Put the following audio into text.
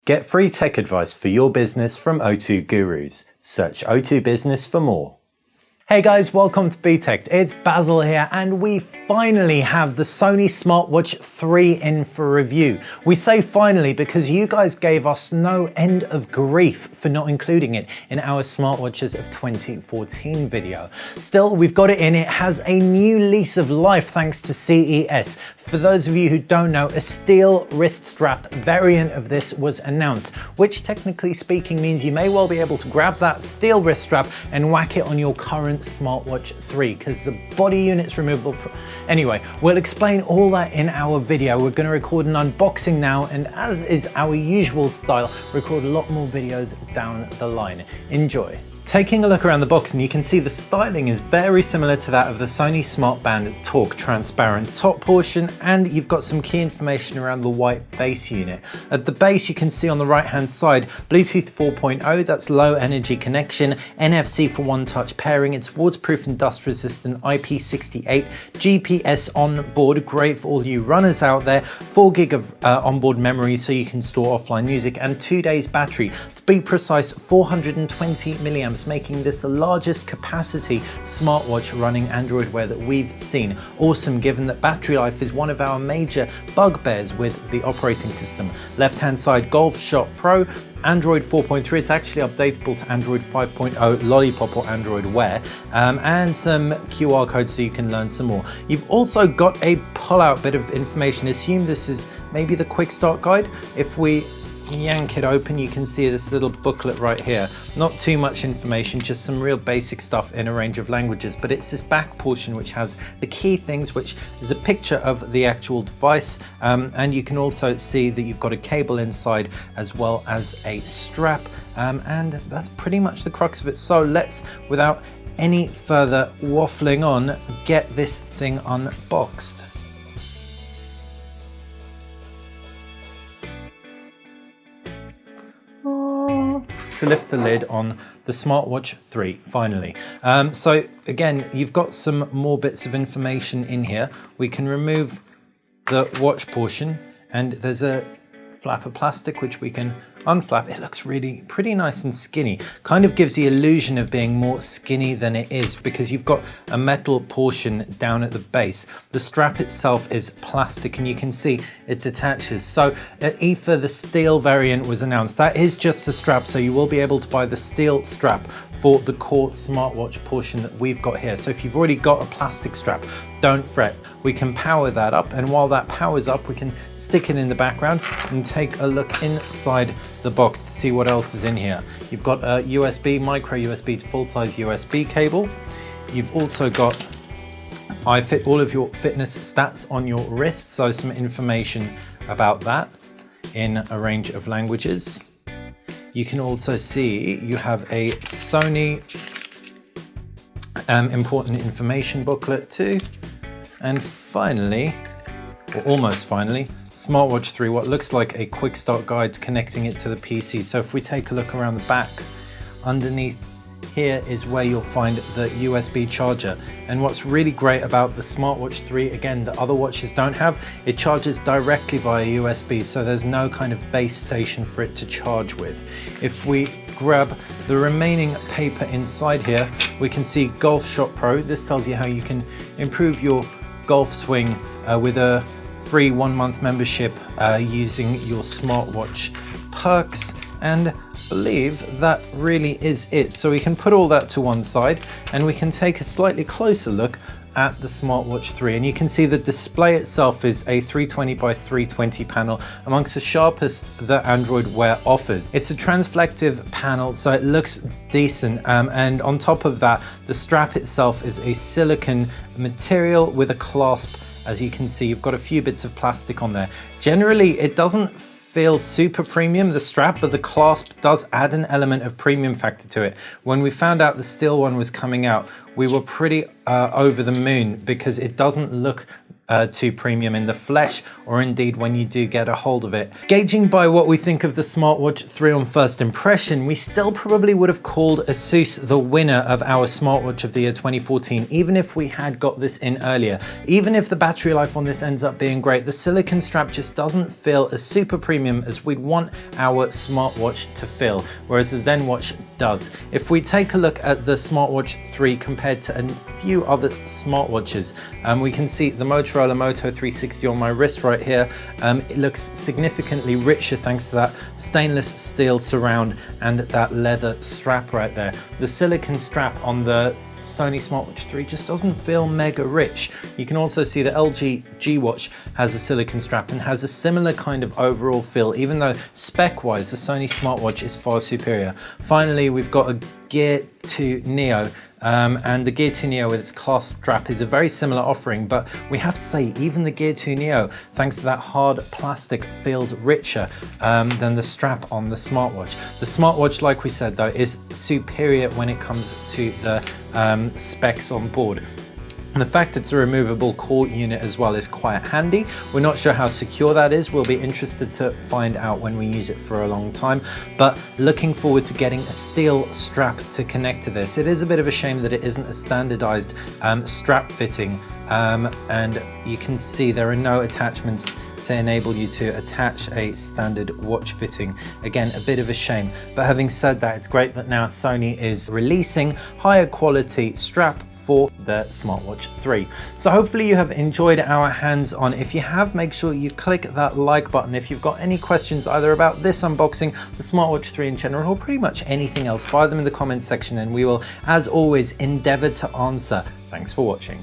Get free tech advice for your business from O2 Gurus. Search O2 Business for more. Hey guys, welcome to Btekt. It's Basil here, and we finally have the Sony SmartWatch 3 in for review. We say finally because you guys gave us no end of grief for not including it in our smartwatches of 2014 video. Still, we've got it in. It has a new lease of life thanks to CES. For those of you who don't know, a steel wrist strap variant of this was announced, which technically speaking means you may well be able to grab that steel wrist strap and whack it on your current SmartWatch 3 because the body unit's removable. Anyway, we'll explain all that in our video. We're going to record an unboxing now, and as is our usual style, record a lot more videos down the line. Enjoy. Taking a look around the box, and you can see the styling is very similar to that of the Sony Smartband Talk transparent top portion, and you've got some key information around the white base unit. At the base, you can see on the right hand side, Bluetooth 4.0, that's low energy connection, NFC for one touch pairing, it's waterproof and dust resistant, IP68, GPS on board, great for all you runners out there, 4 gig of onboard memory so you can store offline music, and 2 days battery. To be precise, 420 milliamps, making this the largest capacity smartwatch running Android Wear that we've seen. Awesome, given that battery life is one of our major bugbears with the operating system. Left hand side, Golf Shot Pro, Android 4.3, it's actually updatable to Android 5.0 Lollipop or Android Wear, and some QR codes so you can learn some more. You've also got a pull-out bit of information. Assume this is maybe the quick start guide. If we yank it open, you can see this little booklet right here. Not too much information, just some real basic stuff in a range of languages, but it's this back portion which has the key things, which is a picture of the actual device, and you can also see that you've got a cable inside as well as a strap, and that's pretty much the crux of it. So let's, without any further waffling on, get this thing unboxed. To lift the lid on the SmartWatch 3 finally. So again, you've got some more bits of information in here. We can remove the watch portion, and there's a flap of plastic which we can unflap. It looks really pretty nice and skinny. Kind of gives the illusion of being more skinny than it is because you've got a metal portion down at the base. The strap itself is plastic, and you can see it detaches. So at IFA, the steel variant was announced. That is just the strap, so you will be able to buy the steel strap for the core smartwatch portion that we've got here. So if you've already got a plastic strap, don't fret. We can power that up, and while that powers up, we can stick it in the background and take a look inside the box to see what else is in here. You've got a USB, micro USB to full-size USB cable. You've also got iFit, all of your fitness stats on your wrist, so some information about that in a range of languages. You can also see you have a Sony important information booklet too. And finally, or almost finally, SmartWatch 3, what looks like a quick start guide connecting it to the PC. So if we take a look around the back, underneath here is where you'll find the USB charger. And what's really great about the SmartWatch 3, again, the other watches don't have, it charges directly via USB, so there's no kind of base station for it to charge with. If we grab the remaining paper inside here, we can see Golf Shot Pro. This tells you how you can improve your golf swing with a free 1-month membership using your smartwatch perks, and I believe that really is it. So we can put all that to one side, and we can take a slightly closer look at the SmartWatch 3, and you can see the display itself is a 320 by 320 panel, amongst the sharpest that Android Wear offers. It's a transflective panel, so it looks decent, and on top of that, the strap itself is a silicone material with a clasp. As you can see, you've got a few bits of plastic on there. Generally, it doesn't feel super premium, the strap, but the clasp does add an element of premium factor to it. When we found out the steel one was coming out, we were pretty over the moon because it doesn't look too premium in the flesh, or indeed when you do get a hold of it. Gauging by what we think of the SmartWatch 3 on first impression, we still probably would have called Asus the winner of our smartwatch of the year 2014, even if we had got this in earlier. Even if the battery life on this ends up being great, the silicone strap just doesn't feel as super premium as we'd want our smartwatch to feel, whereas the ZenWatch does. If we take a look at the SmartWatch 3 compared to a few other smartwatches, we can see the Motorola Moto 360 on my wrist right here. It looks significantly richer thanks to that stainless steel surround and that leather strap right there. The silicone strap on the Sony SmartWatch 3 just doesn't feel mega rich. You can also see the LG G Watch has a silicone strap and has a similar kind of overall feel, even though spec-wise the Sony SmartWatch is far superior. Finally, we've got a Gear 2 Neo, and the Gear 2 Neo with its clasp strap is a very similar offering, but we have to say even the Gear 2 Neo, thanks to that hard plastic, feels richer than the strap on the smartwatch. The smartwatch, like we said though, is superior when it comes to the specs on board. And the fact it's a removable core unit as well is quite handy. We're not sure how secure that is. We'll be interested to find out when we use it for a long time, but looking forward to getting a steel strap to connect to this. It is a bit of a shame that it isn't a standardized strap fitting, and you can see there are no attachments to enable you to attach a standard watch fitting. Again, a bit of a shame, but having said that, it's great that now Sony is releasing higher quality strap for the SmartWatch 3. So hopefully you have enjoyed our hands-on. If you have, make sure you click that like button. If you've got any questions either about this unboxing, the SmartWatch 3 in general, or pretty much anything else, fire them in the comments section and we will, as always, endeavor to answer. Thanks for watching.